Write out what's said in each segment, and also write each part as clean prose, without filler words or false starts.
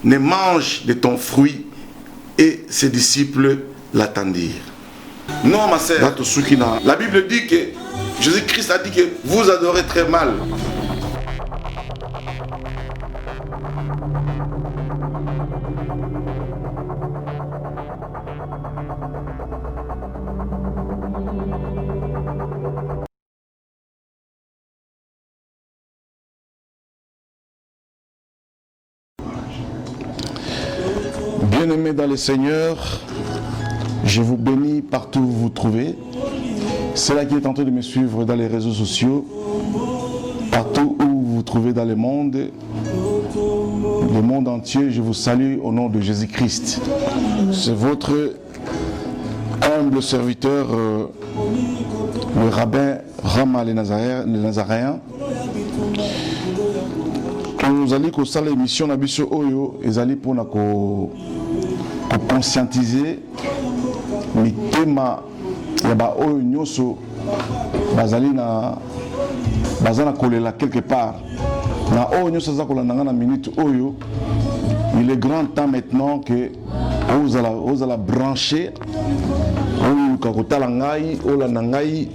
Ne mange de ton fruit, et ses disciples l'attendirent. Non, ma sœur, la Bible dit que Jésus-Christ a dit que vous adorez très mal. Bien-aimés dans le Seigneur, je vous bénis partout où vous vous trouvez. C'est là qui est en train de me suivre dans les réseaux sociaux, partout où vous vous trouvez dans le monde entier, je vous salue au nom de Jésus-Christ. C'est votre humble serviteur, le rabbin Rama le Nazaréen. Nous allons faire l'émission de Bisso Oyo, et nous allons conscientiser les thèmes de Oyo Nyoso, bazana kolela quelque part. Na Oyo Nyoso na minute Oyo, il est grand temps maintenant que vous allez brancher Oyo kakotala ngai, ola nangai,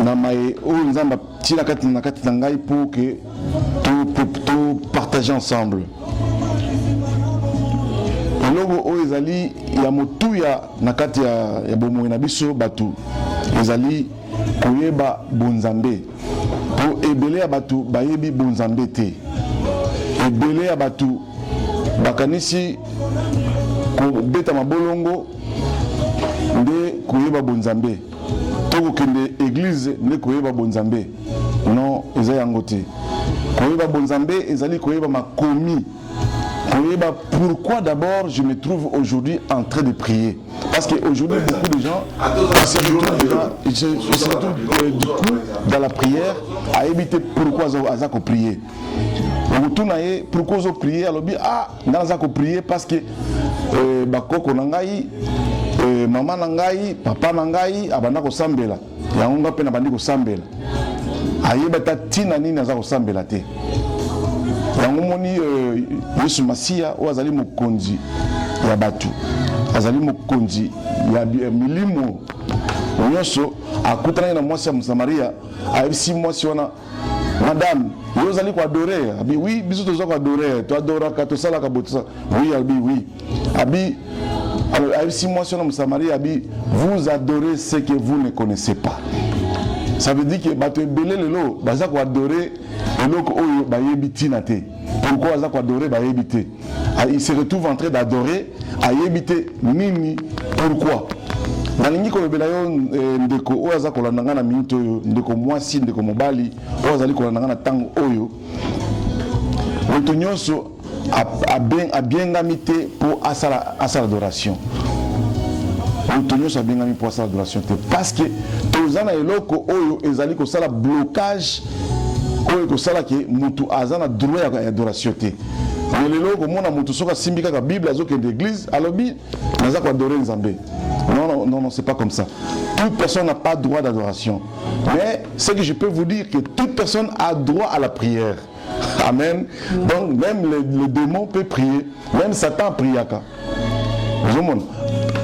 na mai Oyo nzamba tina kati na ngai pour que tout partager ensemble. Logo o ezali ya motuya na kati ya bomoyi na biso batu ezali koyeba bonzambe po ebele ya batu bayebi bonzambe te, ebele ya batu bakanisi kobeta mabolongo nde koyeba bonzambe to kokende église nde koyeba bonzambe. Non, eza yango te. Koyeba bonzambe ezali koyeba makomi. Pourquoi d'abord je me trouve aujourd'hui en train de prier? Parce qu'aujourd'hui beaucoup de gens se retrouvent du coup dans la prière à éviter pourquoi ils ont prié. Pourquoi ils ont prié? Alors ils ont prié parce que bakoko nangai, maman nangai, papa nangai abanda ko sambela. Yango ngape na bandi ko sambela. Ayebata tina nini naza ko sambela te. Yango moni Yesu Masia o azali mokonzi ya batu, azali mokonzi ya milimo nyonso. Akutana na mwasi ya Msamaria ayebisi mwasi wana, madame yo ozali ko adorer? Abi oui, biso tozo ko adorer, to adoraka to sala ka botsa. Oui, abi oui. Abi alors ayebisi mwasi wana Msamaria, abi vous adorez ce que vous ne connaissez pas. Ça veut dire que bato ebele lelo baza ko adorer eloko oyo bayebi tina te. Pourquoi baza ko adorer bayebi te? Il se retrouve en train d'adorer ayebi te nini. Pourquoi? Nalingi ko ebela yo ndeko oyo aza ko landanga na minute oyo, ndeko mwasi ndeko mobali oyo azali ko landanga na tango oyo. Moto nyonso abengami te pour asala adoration. Parce que tozana eloko oyo ezali ko sala blocage oyo ko sala ke mutu azana droit ya adoration te. Eloko mona mutu soka simbika ka Bible azoke d'église alobi naza ko adorer Nzambe. Non, c'est pas comme ça. Toute personne n'a pas droit d'adoration. Mais ce que je peux vous dire que toute personne a droit à la prière. Amen. Donc même le démon peut prier, même Satan prie.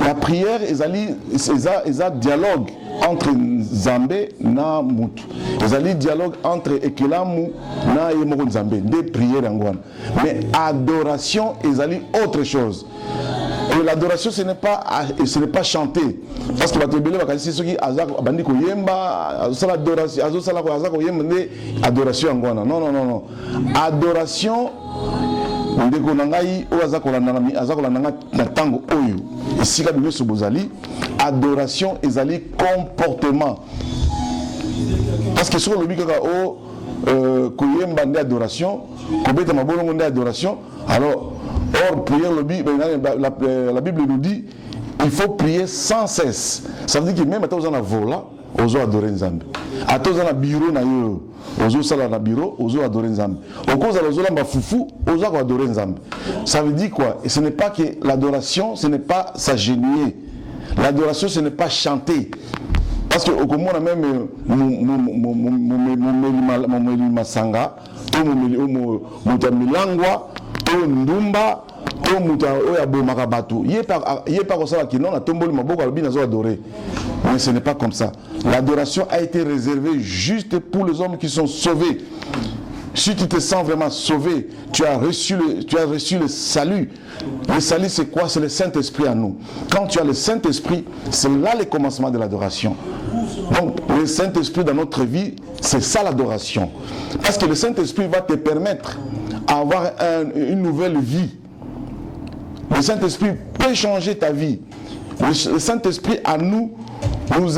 La prière est un dialogue entre Nzambe na mutu. C'est un dialogue entre Ekelamu na Yemoko Nzambe. Des prières angwana. Mais adoration est autre chose. Et l'adoration ce n'est pas chanter. Parce que batebele bakasi soki azako bandi ko yemba azosala adoration azosala ko azako yemba ne adoration angwana. Non. Adoration ndeko nangai o azako landanga na tango oyo. Esika biso bozali adoration ezali comportement. Parce que sur le but koyemba nde adoration, kobeta mabolongo nde adoration. Alors, or prière le but, la Bible nous dit il faut prier sans cesse. Ça veut dire que même à tous en vola, ozo adorer Nzambe. À tous en bureau na yo, ozo sala na bureau, ozo adorer Nzambe. Au cause de ozo lamba fufu, ozo adorer Nzambe. Ça veut dire quoi? Et ce n'est pas que l'adoration, ce n'est pas s'agenouiller. L'adoration, ce n'est pas chanter. Parce que au comment on a même mon masanga, mon milangwa, mon ndumba. Mais ce n'est pas comme ça. L'adoration a été réservée juste pour les hommes qui sont sauvés. Si tu te sens vraiment sauvé, tu as reçu le salut. Le salut, c'est quoi? C'est le Saint-Esprit en nous. Quand tu as le Saint-Esprit, c'est là le commencement de l'adoration. Donc, le Saint-Esprit dans notre vie, c'est ça l'adoration. Parce que le Saint-Esprit va te permettre d'avoir une nouvelle vie. Le Saint-Esprit peut changer ta vie. Le Saint-Esprit à nous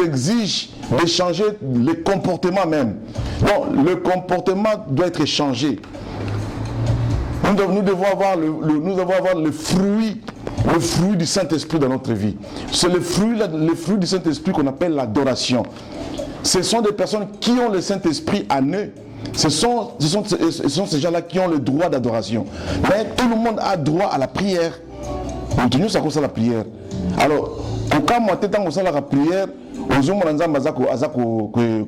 exige de changer le comportement même. Donc le comportement doit être changé. Nous devons avoir le fruit du Saint-Esprit dans notre vie. C'est le fruit du Saint-Esprit qu'on appelle l'adoration. Ce sont des personnes qui ont le Saint-Esprit en eux. Ce sont ces gens-là qui ont le droit d'adoration. Mais tout le monde a droit à la prière. Nous ça la prière. Alors, quand moi t'es la prière, aux hommes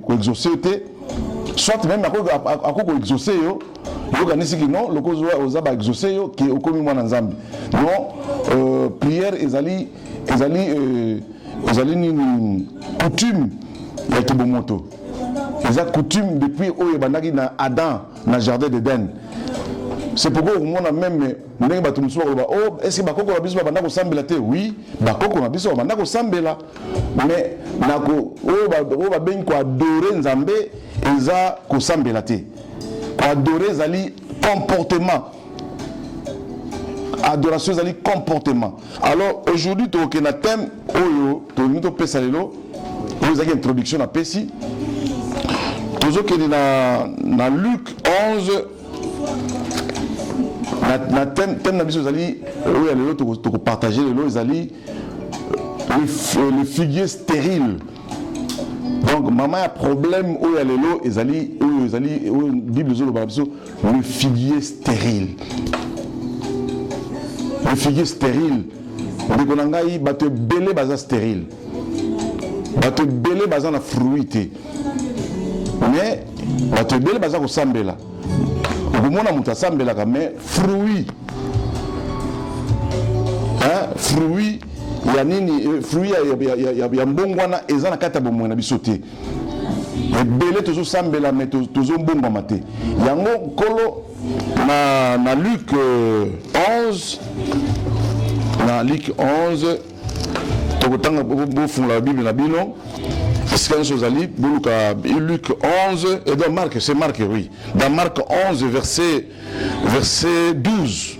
exaucer, soit même à exaucer yo, non, le cause aux exaucer yo qui est au commun moi nzambi. Non, prière ezali coutume ya kibomoto. Eza coutume depuis oyo bandaki na Adam na jardin d'Éden. C'est pourquoi on a même est-ce que bakoko babiso babanda ko sambela te? Oui, bakoko babiso babanda ko sambela. Mais nako o ba ben ko adorer Nzambe eza ko sambela te. Ko adorer zali comportement. Adoration zali comportement. Alors aujourd'hui to ke na thème oyo to nito pesa lelo, vous avez une introduction à pesi. Tozo ke na Luc 11 na thème na biso zali oyo lelo to partager lelo ezali le figuier stérile. Donc maman a problème oyo lelo ezali Bible zolo ba biso le figuier stérile. Le figuier stérile. Ndeko na ngai bato belé baza stérile. Bato belé baza na fruité. Mais bato belé baza ko sambela. Mona muta sambela mais fruit. Hein, fruit ya nini fruit ya mbongwana eza na kata bomwe na bisote. Belé tozo sambela mais tozo mbongwa mate. Yango kolo na Luc 11 na Luc 11 tokotanga bo fungula la Bible na bino. Luc 11 et dans Marc, c'est Marc, oui. Dans Marc 11, verset 12.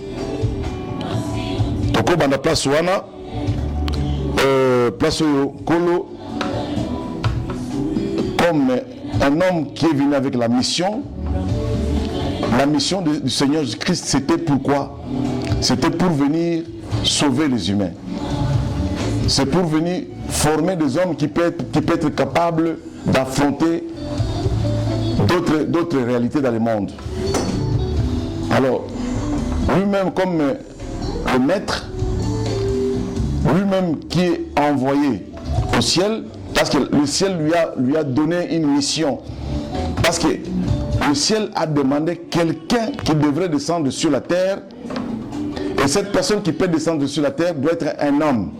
Toko banda place wana place kolo comme un homme qui est venu avec la mission du Seigneur Jésus-Christ, c'était pourquoi? C'était pour venir sauver les humains. C'est pour venir former des hommes qui peuvent être capables d'affronter d'autres réalités dans le monde. Alors, lui-même comme le maître, lui-même qui est envoyé au ciel, parce que le ciel lui a donné une mission. Parce que le ciel a demandé quelqu'un qui devrait descendre sur la terre, et cette personne qui peut descendre sur la terre doit être un homme.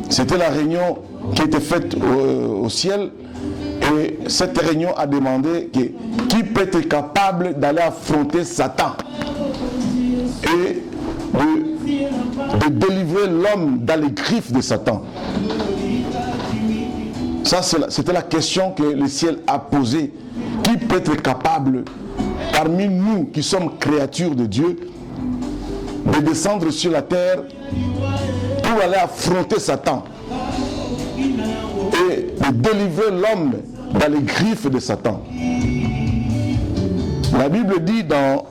C'était la réunion qui était faite au ciel, et cette réunion a demandé qui peut être capable d'aller affronter Satan et de délivrer l'homme dans les griffes de Satan. Ça, c'était la question que le ciel a posée. Qui peut être capable, parmi nous qui sommes créatures de Dieu, de descendre sur la terre pour aller affronter Satan et de délivrer l'homme dans les griffes de Satan. La Bible dit dans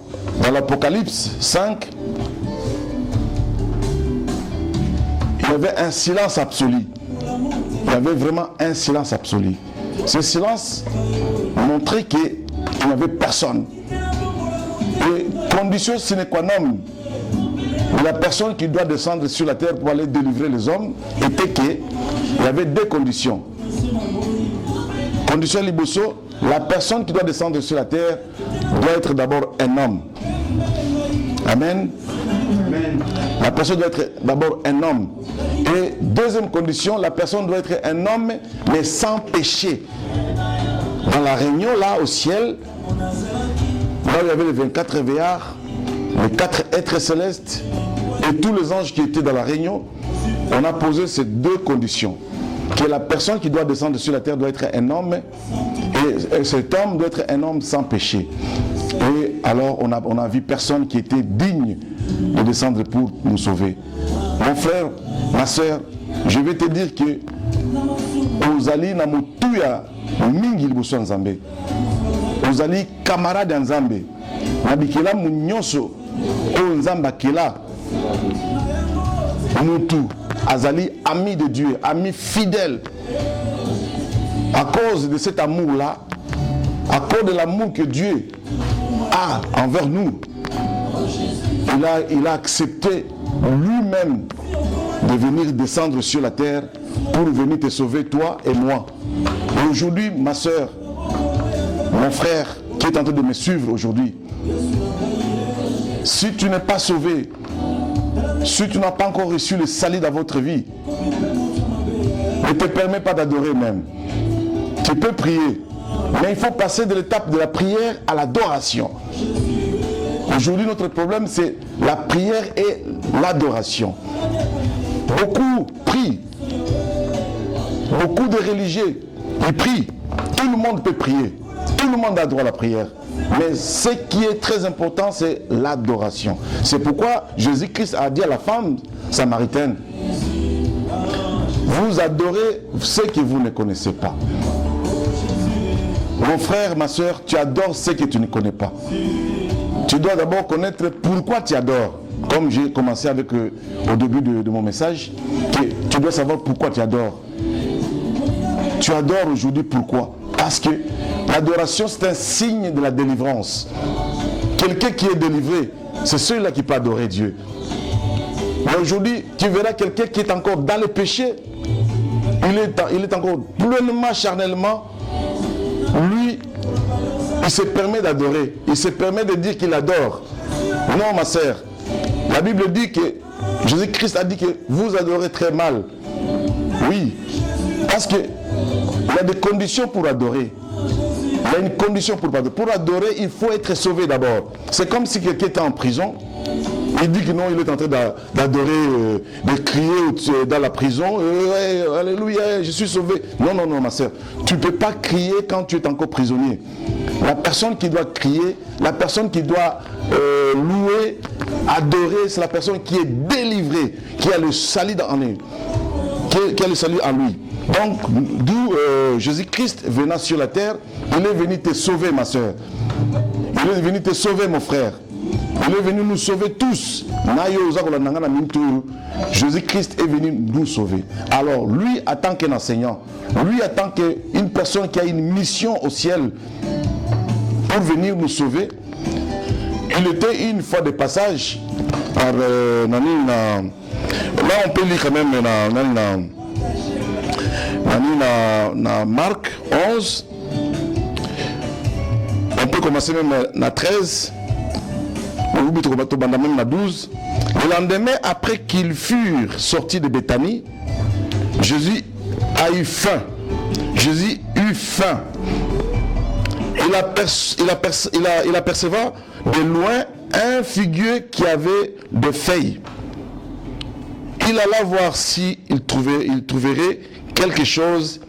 l'Apocalypse 5, il y avait un silence absolu. Il y avait vraiment un silence absolu. Ce silence montrait qu'il n'y avait personne. Et condition sine qua non de la personne qui doit descendre sur la terre pour aller délivrer les hommes était qu'il y avait deux conditions. Condition liboso, la personne qui doit descendre sur la terre doit être d'abord un homme. Amen. Amen. La personne doit être d'abord un homme. Et deuxième condition, la personne doit être un homme, mais sans péché. Dans la réunion, là, au ciel, là où il y avait les 24 veillards, les 4 êtres célestes et tous les anges qui étaient dans la réunion, on a posé ces deux conditions. Que la personne qui doit descendre sur la terre doit être un homme, et cet homme doit être un homme sans péché. Et alors, on a vu personne qui était digne de descendre pour nous sauver. Mon frère, ma soeur, je vais te dire que ozali na mutuya mingi liboso nzambe. Ozali camarade nzambe. Na bikela munyonso o nzamba kela. Mutu azali ami de Dieu, ami fidèle. À cause de cet amour-là, à cause de l'amour que Dieu a envers nous, il a accepté lui-même de venir descendre sur la terre pour venir te sauver, toi et moi. Et aujourd'hui, ma soeur, mon frère qui est en train de me suivre aujourd'hui, si tu n'es pas sauvé, si tu n'as pas encore reçu le salut dans votre vie, ne te permets pas d'adorer même. Tu peux prier, mais il faut passer de l'étape de la prière à l'adoration. Aujourd'hui, notre problème, c'est la prière et l'adoration. Beaucoup prient. Beaucoup de religieux, ils prient. Tout le monde peut prier. Tout le monde a droit à la prière. Mais ce qui est très important, c'est l'adoration. C'est pourquoi Jésus-Christ a dit à la femme samaritaine, vous adorez ce que vous ne connaissez pas. Mon frère, ma soeur, tu adores ce que tu ne connais pas. Tu dois d'abord connaître pourquoi tu adores. Comme j'ai commencé avec au début de mon message, tu dois savoir pourquoi tu adores. Tu adores aujourd'hui pourquoi? Parce que l'adoration, c'est un signe de la délivrance. Quelqu'un qui est délivré, c'est celui-là qui peut adorer Dieu. Mais aujourd'hui, tu verras quelqu'un qui est encore dans le péché, il est encore pleinement, charnellement, lui, il se permet d'adorer, il se permet de dire qu'il adore. Non, ma sœur, la Bible dit que Jésus-Christ a dit que vous adorez très mal. Oui, parce qu'il y a des conditions pour adorer. Il y a une condition pour adorer. Pour adorer, il faut être sauvé d'abord. C'est comme si quelqu'un était en prison. Il dit que non, il est en train d'adorer, de crier dans la prison. Alléluia, je suis sauvé. Non, non, non, ma soeur. Tu ne peux pas crier quand tu es encore prisonnier. La personne qui doit crier, la personne qui doit louer, adorer, c'est la personne qui est délivrée, qui a le salut en lui. Qui a le salut en lui. Donc, d'où Jésus-Christ venant sur la terre, il est venu te sauver, ma soeur. Il est venu te sauver, mon frère. Il est venu nous sauver tous. Jésus-Christ est venu nous sauver. Alors, lui, en tant qu'un enseignant, lui, en tant qu'une personne qui a une mission au ciel pour venir nous sauver, il était une fois de passage par là, on peut lire quand même dans Marc 11. On peut commencer même à 13. Même à 12. Le lendemain, après qu'ils furent sortis de Béthanie, Jésus a eu faim. Jésus eut faim. Il aperceva de loin un figuier qui avait des feuilles. Il alla voir s'il trouverait quelque chose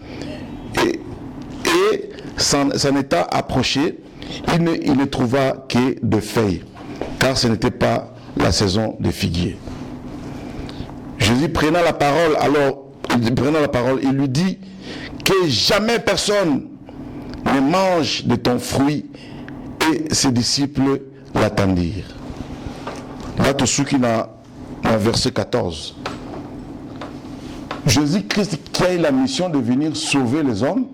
et s'en étant approché, il ne trouva que des feuilles, car ce n'était pas la saison des figuiers. Jésus prenant la parole, il lui dit que jamais personne mais mange de ton fruit, et ses disciples l'attendirent. Là, tout ce qui n'a verset 14. Jésus-Christ qui a eu la mission de venir sauver les hommes,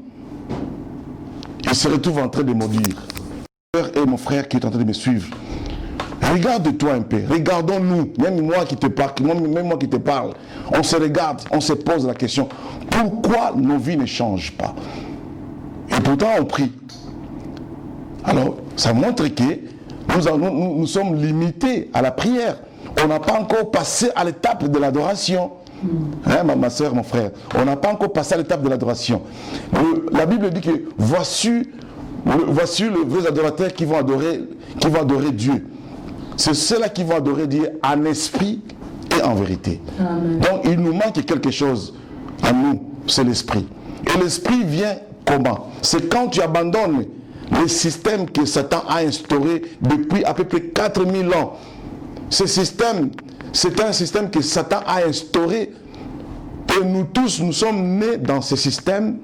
il se retrouve en train de me dire, et mon frère qui est en train de me suivre, regarde-toi un peu, regardons-nous, même moi qui te parle, on se regarde, on se pose la question, pourquoi nos vies ne changent pas? Et pourtant on prie. Alors, ça montre que nous sommes limités à la prière. On n'a pas encore passé à l'étape de l'adoration. Hein, ma soeur, mon frère, on n'a pas encore passé à l'étape de l'adoration. La Bible dit que voici les vrais adorateurs qui vont adorer Dieu. C'est ceux-là qui vont adorer Dieu en esprit et en vérité. Amen. Donc il nous manque quelque chose à nous, c'est l'esprit. Et l'esprit vient comment? C'est quand tu abandonnes le système que Satan a instauré depuis à peu près 4000 ans. Ce système, c'est un système que Satan a instauré et nous tous, nous sommes nés dans ce système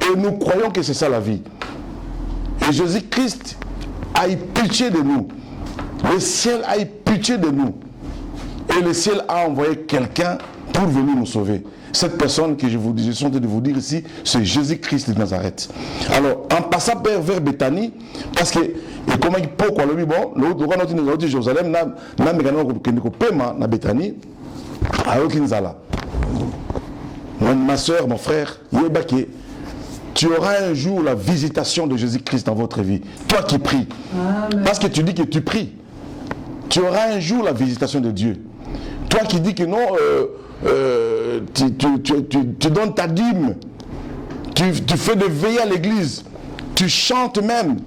et nous croyons que c'est ça la vie. Et Jésus-Christ a eu pitié de nous. Le ciel a eu pitié de nous. Et le ciel a envoyé quelqu'un pour venir nous sauver. Cette personne que je suis en train de vous dire ici, c'est Jésus-Christ de Nazareth. Alors, en passant vers Béthanie, parce que, et comment il peut, quoi, le bon, le Jérusalem, na Béthanie, à Okinzala. Ma soeur, mon frère, tu auras un jour la visitation de Jésus-Christ dans votre vie. Toi qui pries. Amen. Parce que tu dis que tu pries. Tu auras un jour la visitation de Dieu. Toi qui dis que non, tu donnes ta dîme, tu fais des veillées à l'église, tu chantes même,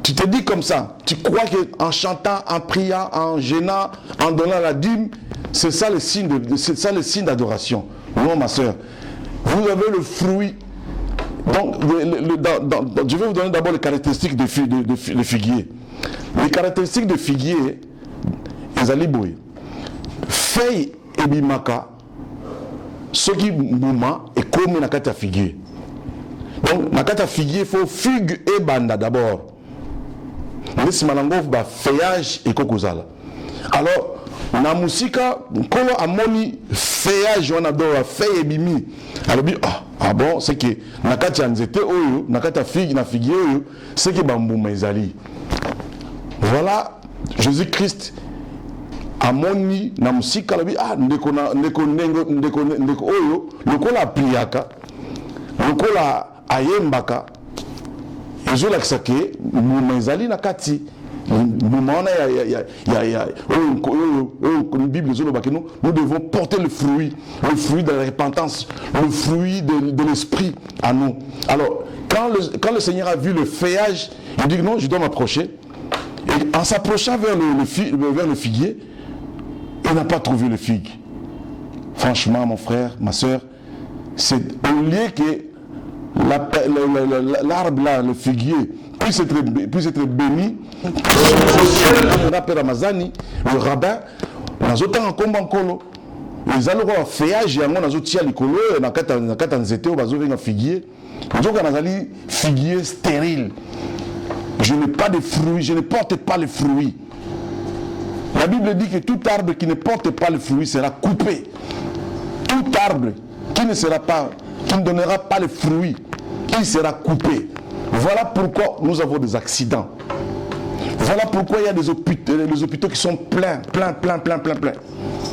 tu te dis comme ça, tu crois qu'en chantant, en priant, en gênant, en donnant la dîme, c'est ça le signe d'adoration. Non, ma soeur, vous avez le fruit. Donc, je vais vous donner d'abord les caractéristiques de figuier. Les caractéristiques de figuier, les aliboué. Feuille et bimaka, ce qui mouma est comme na kata figuier. Donc, na kata figuier, il faut figue et banda d'abord. Laisse malangof ba feuillage et kokozala. Alors, na musika, kolo amoni feuillage on adore feuille et bimi. Alors, ah bon, c'est que na kata nzete oyo, na kata figue na figuier oyo, c'est que bambouma ezali. Voilà, Jésus-Christ amoni na musika labi ndeko oyo lokola priaka lokola ayembaka ezolakisa ke mbuma ezali na kati mbuma wana Bible ezoloba ke nous devons porter le fruit de la repentance, le fruit de l'esprit à nous. Alors quand le Seigneur a vu le feuillage, il dit non, je dois m'approcher. Et en s'approchant vers le figuier, il n'a pas trouvé le figue. Franchement, mon frère, ma soeur, c'est au lieu que l'arbre là, le figuier, puisse être béni, le rabbin, les allois feuillage, il y a un figuier, figuier stérile. Je n'ai pas de fruits, je ne porte pas les fruits. La Bible dit que tout arbre qui ne porte pas le fruit sera coupé. Tout arbre qui ne donnera pas le fruit, il sera coupé. Voilà pourquoi nous avons des accidents. Voilà pourquoi il y a des hôpitaux qui sont pleins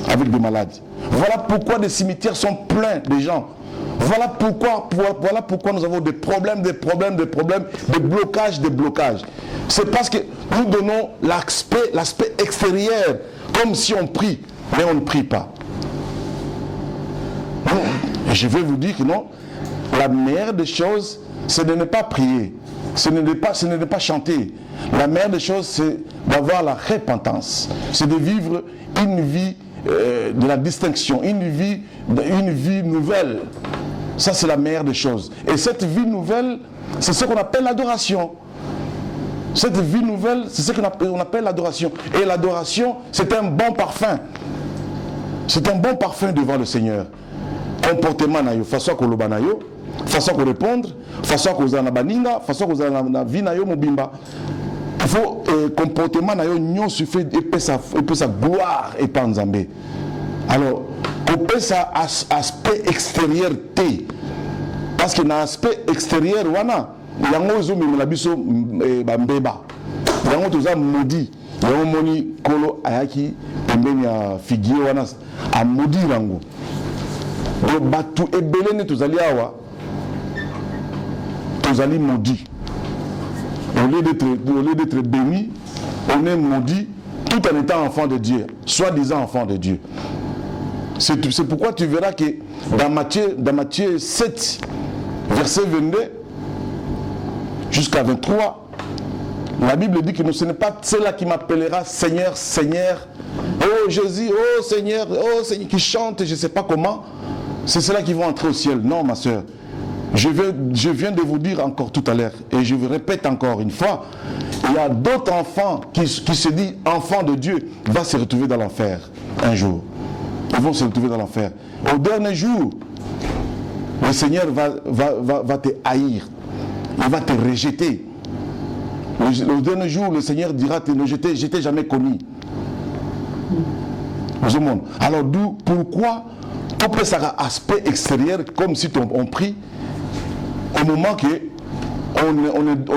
avec des malades. Voilà pourquoi des cimetières sont pleins de gens. Voilà pourquoi nous avons des problèmes, des blocages. C'est parce que nous donnons l'aspect extérieur, comme si on prie, mais on ne prie pas. Et je vais vous dire que non, la meilleure des choses, c'est de ne pas prier, ce n'est pas chanter. La meilleure des choses, c'est d'avoir la repentance, c'est de vivre une vie de la distinction, une vie nouvelle. Ça, c'est la meilleure des choses. Et cette vie nouvelle, c'est ce qu'on appelle l'adoration. Cette vie nouvelle, c'est ce qu'on appelle l'adoration. Et l'adoration, c'est un bon parfum. C'est un bon parfum devant le Seigneur. Comportement nayo, façon koloba nayo, façon de répondre, façon de na baninga, façon de na vie na yo mobimba. Il faut comportement na yo nyon suffit et sa gloire et pas Nzambe. Alors, on peut ça aspect extérieur T. Parce que dans l'aspect extérieur wana, yango zo mimela biso bambeba. Yango toza maudit. Yango moni kolo ayaki pembeni ya figure wana a maudit yango. Donc batu ebele ne tozali awa. Tozali maudit. Au lieu d'être béni, on est maudit tout en étant enfant de Dieu, soi-disant enfant de Dieu. C'est pourquoi tu verras que dans Matthieu 7, verset 22 jusqu'à 23, la Bible dit que ce n'est pas cela qui m'appellera Seigneur, Seigneur, oh Jésus, oh Seigneur, qui chante, je ne sais pas comment, c'est cela qui vont entrer au ciel. Non, ma soeur. Je viens de vous dire encore tout à l'heure, et je vous répète encore une fois, il y a d'autres enfants qui se disent enfants de Dieu, vont se retrouver dans l'enfer un jour. Ils vont se retrouver dans l'enfer. Au dernier jour, le Seigneur va te haïr, il va te rejeter. Au dernier jour, le Seigneur dira, je t'ai jamais connu. Alors d'où, pourquoi on peut ça aspect extérieur comme si on prie au moment que on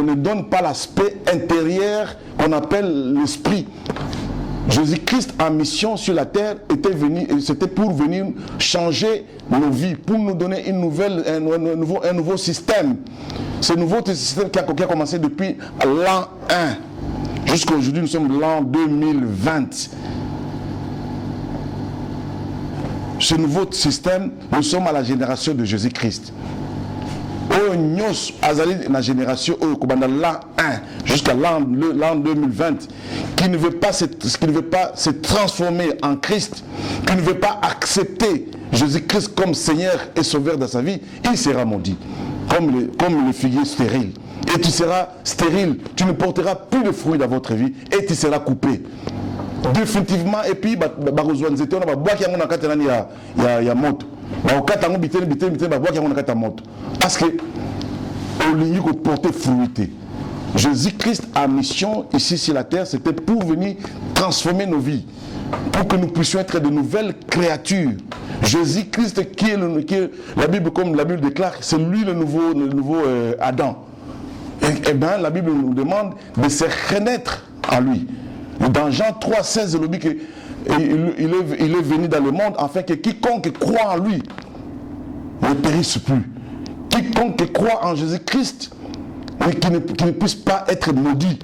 ne donne pas l'aspect intérieur qu'on appelle l'esprit. Jésus-Christ en mission sur la terre c'était pour venir changer nos vies, pour nous donner un nouveau système. Ce nouveau système qui a commencé depuis l'an 1 jusqu'à aujourd'hui, nous sommes l'an 2020. Ce nouveau système, nous sommes à la génération de Jésus-Christ. La génération l'an 1 jusqu'à l'an 2020 qui ne veut pas se transformer en Christ, qui ne veut pas accepter Jésus-Christ comme Seigneur et Sauveur de sa vie, il sera maudit comme le figuier stérile. Et tu seras stérile, tu ne porteras plus de fruits dans votre vie et tu seras coupé définitivement. Et puis parce que au porter fruité. Jésus-Christ a mission ici sur la terre, c'était pour venir transformer nos vies, pour que nous puissions être de nouvelles créatures. Jésus-Christ qui est la Bible, comme la Bible déclare, c'est lui le nouveau Adam. Et bien la Bible nous demande de se renaître en lui. Dans Jean 3,16, il dit qu'il est venu dans le monde afin que quiconque croit en lui ne périsse plus. Quiconque croit en Jésus-Christ, mais qui ne puisse pas être maudit,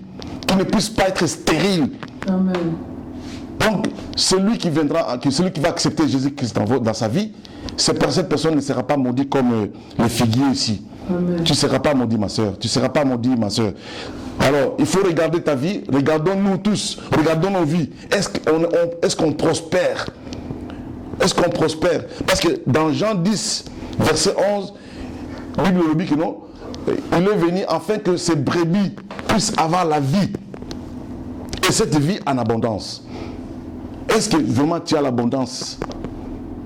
qui ne puisse pas être stérile. Amen. Donc, celui qui va accepter Jésus-Christ dans sa vie, cette personne ne sera pas maudite comme le figuier ici. Amen. Tu ne seras pas maudit, ma soeur. Tu ne seras pas maudit, ma soeur. Alors, il faut regarder ta vie. Regardons-nous tous. Regardons nos vies. Est-ce qu'on prospère? Est-ce qu'on prospère? Parce que dans Jean 10, verset 11, la Bible dit que non, il est venu afin que ces brebis puissent avoir la vie. Et cette vie en abondance. Est-ce que vraiment tu as l'abondance,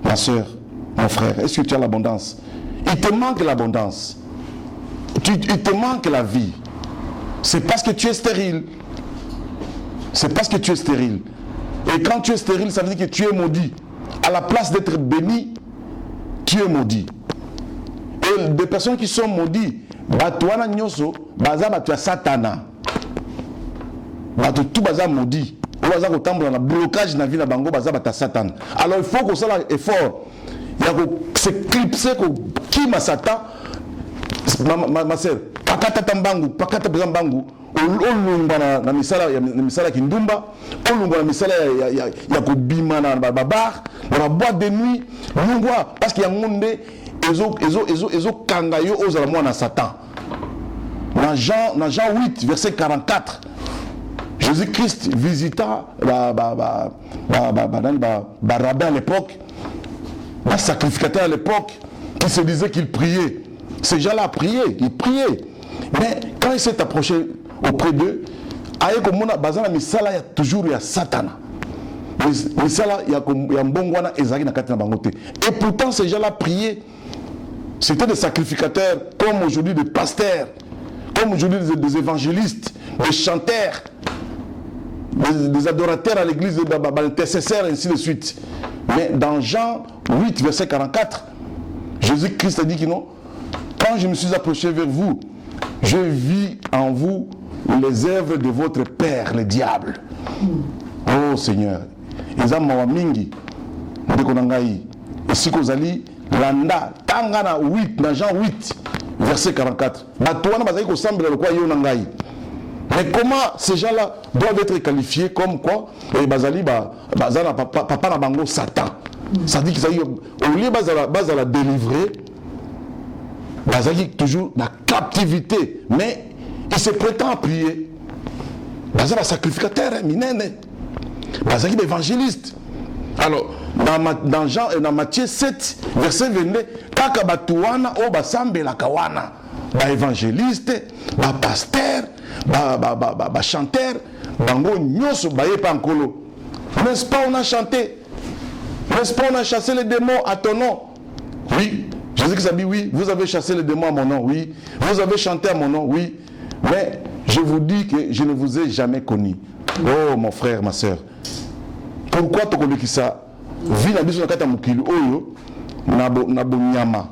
ma soeur, mon frère? Est-ce que tu as l'abondance? Il te manque l'abondance. Il te manque la vie. C'est parce que tu es stérile. C'est parce que tu es stérile. Et quand tu es stérile, ça veut dire que tu es maudit. À la place d'être béni, tu es maudit. Et des personnes qui sont maudites, Batouana Nyoso, Baza Batua Satana. Batou tout Baza maudit. Baza Kotambo dans le blocage de la vie de Bango, Baza Bata Satan. Alors il faut que ça soit effort. Il y a que s'éclipser qui m'a Satan. Ma soeur, Pakata Tambangu, Pakata Bambangu, Olunga na misala kindumba, Olunga na misala ya kubima na babar, na boîte de nuit, Lungwa, parce qu'il y a un monde, ezo kangayo aux alamoi na Satan. Dans Jean 8, verset 44, Jésus-Christ visita rabbin à l'époque, un sacrificateur à l'époque, qui se disait qu'il priait. Ces gens-là priaient, ils priaient. Mais quand il s'est approché auprès d'eux, il y a toujours Satan. Et pourtant, ces gens-là priaient. C'était des sacrificateurs, comme aujourd'hui des pasteurs, comme aujourd'hui des évangélistes, des chanteurs, des adorateurs à l'église, des intercesseurs, et ainsi de suite. Mais dans Jean 8, verset 44, Jésus-Christ a dit que non, quand je me suis approché vers vous, je vis en vous les œuvres de votre père, le diable. Oh Seigneur, Eza mawamingi, ndekonangai, ici kozali, landa, tangana 8, dans Jean 8, verset 44. Batouana bazali kosamble le quoi yonangai. Mais comment ces gens-là doivent être qualifiés comme quoi? Et bazali bazana papa na bango Satan. Ça dit qu'ils ont au lieu de la délivrer, bazali toujours la captivité, mais il se prétend prier. Bazali sacrificateur, minene. Bazali évangéliste. Alors, dans Matthieu 7, verset 22, kaka batuana o basambe la kawana, ba évangéliste, ba pasteur, ba chanteur, bango nyoso ba yepa nkolo. N'est-ce pas on a chanté? N'est-ce pas on a chassé les démons à ton nom? Oui. Jésus-Christ a dit oui, vous avez chassé les démons à mon nom, oui. Vous avez chanté à mon nom, oui. Mais je vous dis que je ne vous ai jamais connu. Oh mon frère, ma soeur. Pourquoi tu connais ça? Vu la biso na kata mukili oyo na bo nyama.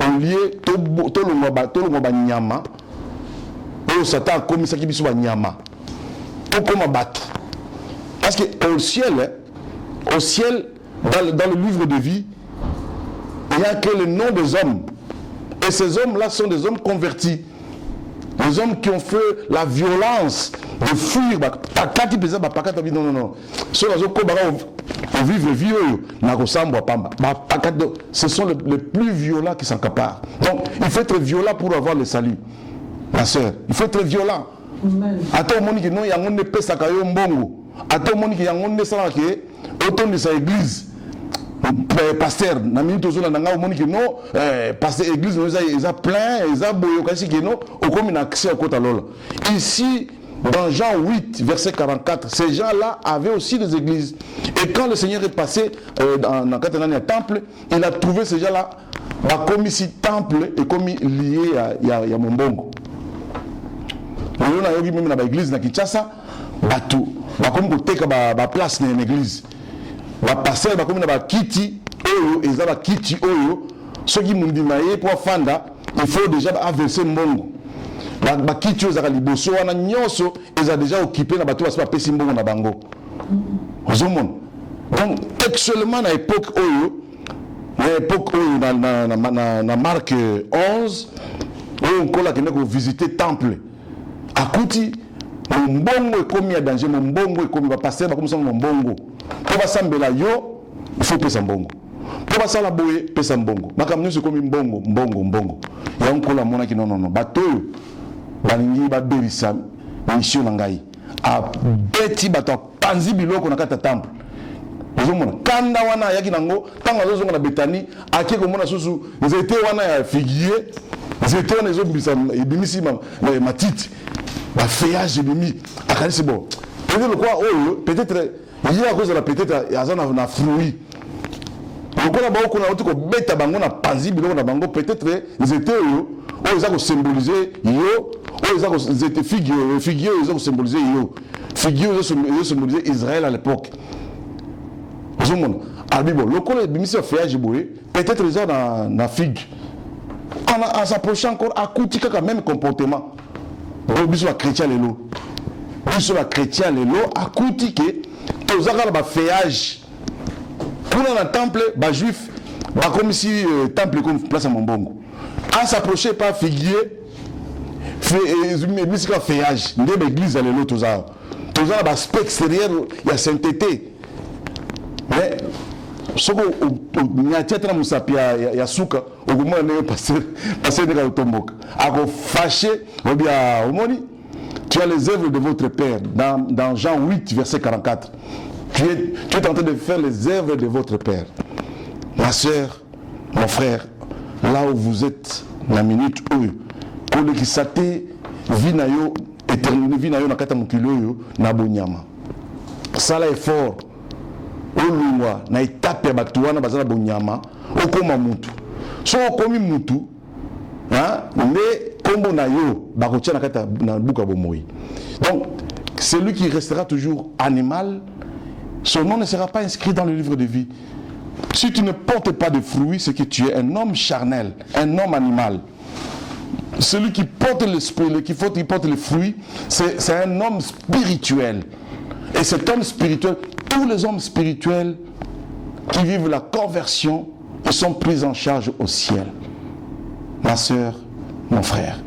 Au lieu to lo ba nyama. Oyo Satan a commis ça qui biso ba nyama. To koma batu. Parce que au ciel, dans le livre de vie, il n'y a que le nom des hommes. Et ces hommes-là sont des hommes convertis. Les hommes qui ont fait la violence de fuir. Non. Ce sont les plus violents qui s'accaparent. Donc, il faut être violent pour avoir le salut. Ma soeur, il faut être violent. Attends, mon non, il y a un épée sakayo mbongo. Attends, mon il y a un épée sakayo autant de sa église. Pasteur, na minute ozo na nga omoni que non, pasteur église ils a plein, ils a boyo kasi que non, au comme une accès à côté lola. Ici dans Jean 8 verset 44, ces gens-là avaient aussi des églises. Et quand le Seigneur est passé dans le temple, il a trouvé ces gens-là comme ici temple et comme lié à Mombongo. On a eu même dans l'église na Kinshasa, batou, comme côté ba place dans l'église. Ba passer ba comme na ba kiti oyo eza ba kiti oyo soki mundima ye pour fanda il faut déjà avancer mbongo ba kiti oyo za liboso wana nyoso eza déjà occupé na bato ba pesi mbongo na bango ozomon. Donc textuellement na époque oyo na Marc 11 oyo nkola kende ko visiter temple akuti mbongo ekomi ya danger, mbongo ekomi ba passer ba comme ça mbongo. Pour basambela yo, il faut pesa mbongo. Pour basala boye, pesa mbongo. Makamno se komi mbongo. Ya onkola mona ki non. Bato balingi ba berisa mission na ngai. A beti bato panzi biloko na kata temple. Ozomona kanda wana yaki nango, tanga zozonga na Betani, ake ko mona susu, nzete wana ya figuier, nzete wana zo bisa ebimisi matiti. Ba feuillage ebimi. Akali c'est bon. Peut-être quoi peut-être il y a cause de la peut-être il y a un fruit. Donc on a beaucoup na otiko beta bango na panzi biloko na bango peut-être ils étaient ils ont symbolisé yo, ils ont étaient figure ils ont symbolisé yo. Figure ils ont symbolisé Israël à l'époque. Vous monde. Albibo lokolo bimisi feuillage boye peut-être ils ont na figue. En s'approchant encore à kutika quand même comportement. Biso la chrétien lelo. Biso la chrétien lelo à kutika aux arabes ba feuillage pour dans le temple ba juif ba comme si temple comme place à Mombongo à s'approcher par figuier fait musique feuillage ndé l'église à l'élo tous arabes ba aspect extérieur il y a sainteté mais soko nyati tena musapia ya suka ogumona ne passer de tomboka ako fâché ou bien omoni. Tu as les œuvres de votre Père dans Jean 8, verset 44. Tu es en train de faire les œuvres de votre Père. Ma soeur, mon frère, là où vous êtes, la minute où pour le qui s'attend, vinayo, éternel, vinayo, na kata mukilo, na bonyama. Ça là est fort. Au lungwa, na étape ya batuana bazana bonyama, okoma mutu. so komi mutu hein mais kombo na yo bakotia na kata na buka bomoi. Donc celui qui restera toujours animal, son nom ne sera pas inscrit dans le livre de vie. Si tu ne portes pas de fruits, c'est que tu es un homme charnel, un homme animal. Celui qui porte l'esprit, qui porte les fruits, c'est un homme spirituel. Et cet homme spirituel, tous les hommes spirituels qui vivent la conversion, ils sont pris en charge au ciel. Ma soeur, mon frère,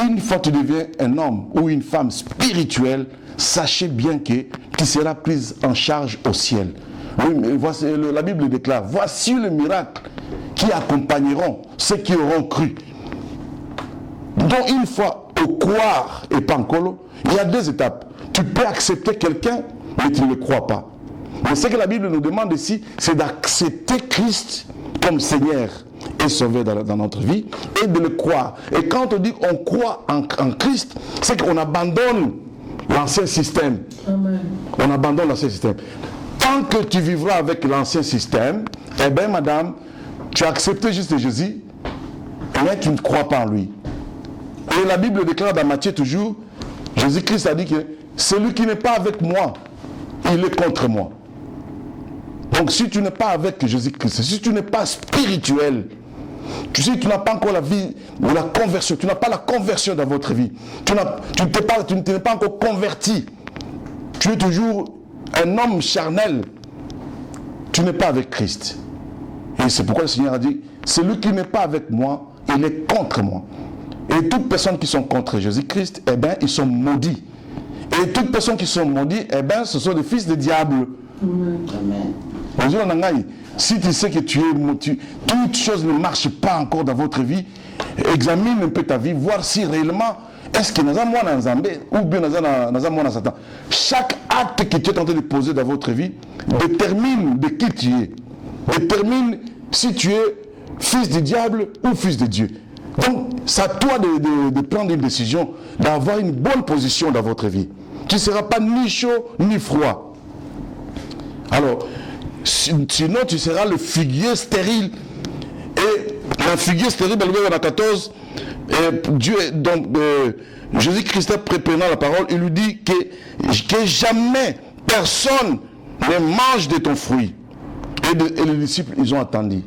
une fois que tu deviens un homme ou une femme spirituelle, sachez bien que tu seras prise en charge au ciel. Oui, mais voici, la Bible déclare, voici le miracle qui accompagneront ceux qui auront cru. Donc une fois au croire et pas encore, il y a deux étapes. Tu peux accepter quelqu'un, mais tu ne le crois pas. Mais ce que la Bible nous demande ici, c'est d'accepter Christ comme Seigneur et Sauveur dans notre vie et de le croire. Et quand on dit qu'on croit en Christ, c'est qu'on abandonne l'ancien système. Amen. On abandonne l'ancien système. Tant que tu vivras avec l'ancien système, eh bien madame, tu as accepté juste Jésus, mais tu ne crois pas en lui. Et la Bible déclare dans Matthieu toujours, Jésus-Christ a dit que celui qui n'est pas avec moi, il est contre moi. Donc si tu n'es pas avec Jésus-Christ, si tu n'es pas spirituel, si tu n'as pas encore la vie de la conversion, tu n'as pas la conversion dans votre vie, tu ne t'es pas encore converti, tu es toujours un homme charnel, tu n'es pas avec Christ. Et c'est pourquoi le Seigneur a dit, celui qui n'est pas avec moi, il est contre moi. Et toutes personnes qui sont contre Jésus-Christ, eh bien, ils sont maudits. Et toutes personnes qui sont maudites, eh bien, ce sont des fils de diable. Amen. Si tu sais que toute chose ne marche pas encore dans votre vie, examine un peu ta vie, voir si réellement, est-ce que nous avons un Zambé ou bien nous avons un Satan. Chaque acte que tu es en train de poser dans votre vie détermine de qui tu es. Détermine si tu es fils du diable ou fils de Dieu. Donc, c'est à toi de prendre une décision, d'avoir une bonne position dans votre vie. Tu ne seras pas ni chaud ni froid. Alors, sinon tu seras le figuier stérile. Et le figuier stérile, dans le verset 14, Dieu, donc, Jésus-Christ préparant la parole, il lui dit que jamais personne ne mange de ton fruit. Et les disciples, ils ont attendu.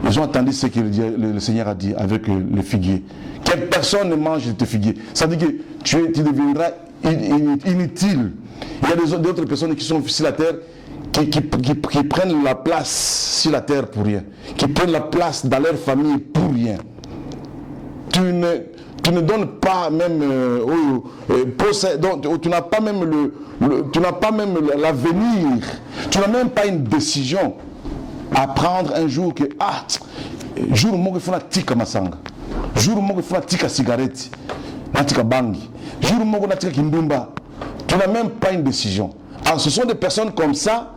Ils ont attendu ce que le Seigneur a dit avec le figuier. Que personne ne mange de tes figuiers. Ça veut dire que tu deviendras inutile. Il y a d'autres personnes qui sont sur la terre qui prennent la place sur la terre pour rien. Qui prennent la place dans leur famille pour rien. Tu ne donnes pas même tu n'as pas même l'avenir. Tu n'as même pas une décision à prendre un jour que jour où il faut la tika masanga, jour où il faut la tika cigarette, la tika bangi, jour où il faut la tika kimbumba. Tu n'as même pas une décision. Alors ce sont des personnes comme ça.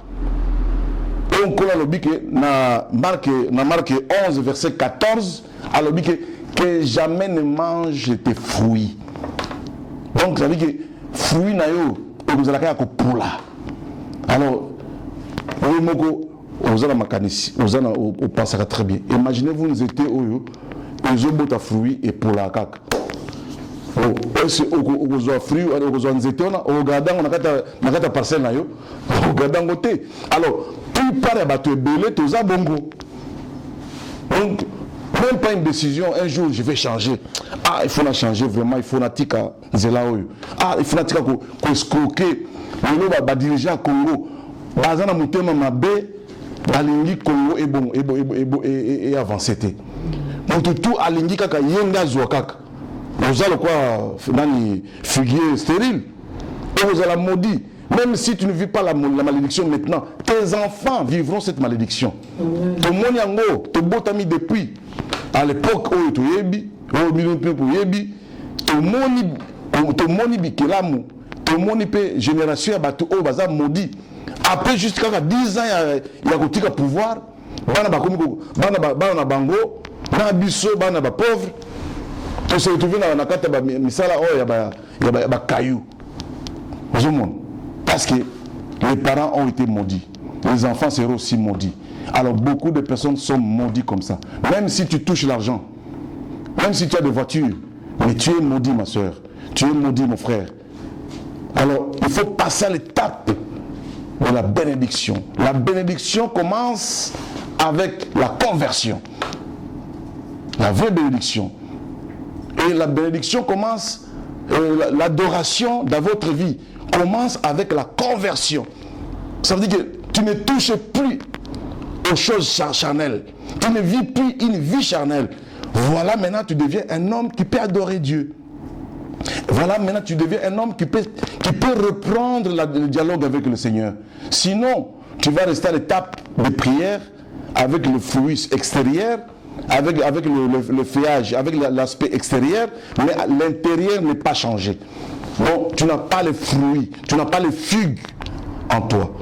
On connaît le bique na Marc 11 verset 14 à le bique que jamais ne mange tes fruits. Donc ça veut dire que fruits na yo vous allez faire poula. Alors vous allez makanisi, vous allez penser très bien. Imaginez-vous nous étiez aux obota fruits et poula kaka. Est-ce que vous avez fruits, vous avez nzete on regarde on a parcelle na yo, regarde côté. Alors tout paraît battre belé tous à bongo. Donc même pas une décision, un jour je vais changer. Il faut la changer vraiment, il faut la tika zelaoyo. Il faut la tika ko escroquer. Le ba dirigeant Congo, bazana mutema mabe, alingi Congo et avancer té. Donc tout alingi kaka yenga zwa kaka. Vous allez quoi nani figuier stérile. Et vous allez maudit. Même si tu ne vis pas la malédiction maintenant, tes enfants vivront cette malédiction. Ton monyango, ton botami depuis à l'époque où tu yebi, ton moni bikelamu, ton moni pe génération batu o baza maudit. Après jusqu'à 10 ans il y a kotika pouvoir, bana bango, na biso bana ba pauvre. Tu se retrouves na kata ba misala o ya ba caillou. Parce que les parents ont été maudits. Les enfants seront aussi maudits. Alors beaucoup de personnes sont maudites comme ça. Même si tu touches l'argent, même si tu as des voitures, mais tu es maudit ma soeur, tu es maudit mon frère. Alors il faut passer à l'étape de la bénédiction. La bénédiction commence avec la conversion. La vraie bénédiction. Et la bénédiction commence, l'adoration dans votre vie commence avec la conversion. Ça veut dire que tu ne touches plus aux choses charnelles. Tu ne vis plus une vie charnelle. Voilà, maintenant tu deviens un homme qui peut adorer Dieu. Voilà, maintenant tu deviens un homme qui peut reprendre le dialogue avec le Seigneur. Sinon, tu vas rester à l'étape de prière avec le fruit extérieur, avec le feuillage, avec l'aspect extérieur, mais l'intérieur n'est pas changé. Donc, tu n'as pas les fruits, tu n'as pas les figues en toi.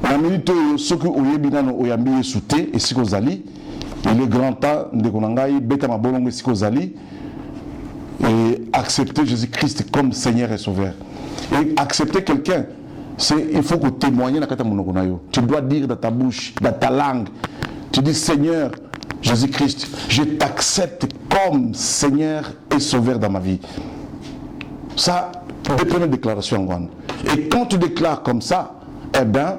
La minute ce que oyebinano oyambi souté et sikozali, il est grand temps de konangai beta mabolongo sikozali et accepter Jésus-Christ comme Seigneur et Sauveur. Et accepter quelqu'un, il faut que tu témoignes dans ta monogonayo. Tu dois dire dans ta bouche, dans ta langue, tu dis Seigneur Jésus-Christ, je t'accepte comme Seigneur et Sauveur dans ma vie. Ça, des premières déclarations en Rwanda. Et quand tu déclares comme ça, eh bien,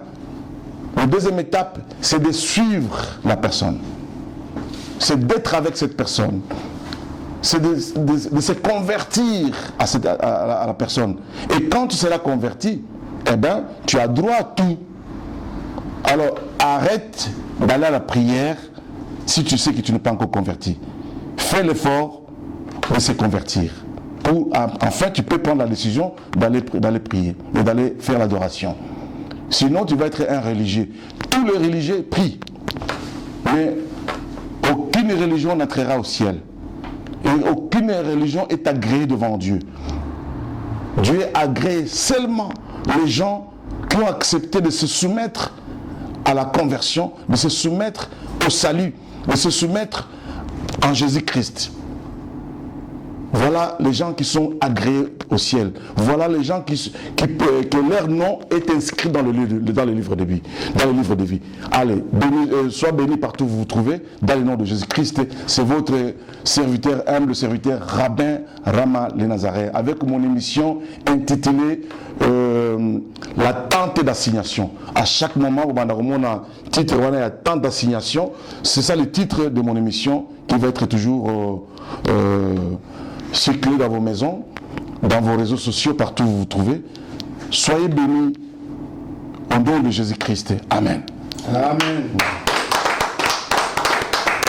la deuxième étape, c'est de suivre la personne. C'est d'être avec cette personne. C'est de se convertir à la personne. Et quand tu seras converti, eh bien, tu as droit à tout. Alors, arrête d'aller à la prière si tu sais que tu n'es pas encore converti. Fais l'effort de se convertir. Enfin, tu peux prendre la décision d'aller prier et d'aller faire l'adoration. Sinon, tu vas être un religieux. Tous les religieux prient. Mais aucune religion n'entrera au ciel. Et aucune religion est agréée devant Dieu. Dieu agrée seulement les gens qui ont accepté de se soumettre à la conversion, de se soumettre au salut, de se soumettre en Jésus-Christ. Voilà les gens qui sont agréés au ciel. Voilà les gens que leur nom est inscrit dans le livre de vie. Dans le livre de vie. Allez, sois béni partout où vous vous trouvez, dans le nom de Jésus-Christ. C'est votre serviteur, humble serviteur, Rabbin Rama Le Nazaret, avec mon émission intitulée La tente d'assignation. À chaque moment, où on a titre, on a tente d'assignation. C'est ça le titre de mon émission qui va être toujours circuler dans vos maisons, dans vos réseaux sociaux, partout où vous vous trouvez. Soyez bénis au nom de Jésus-Christ. Amen. Amen.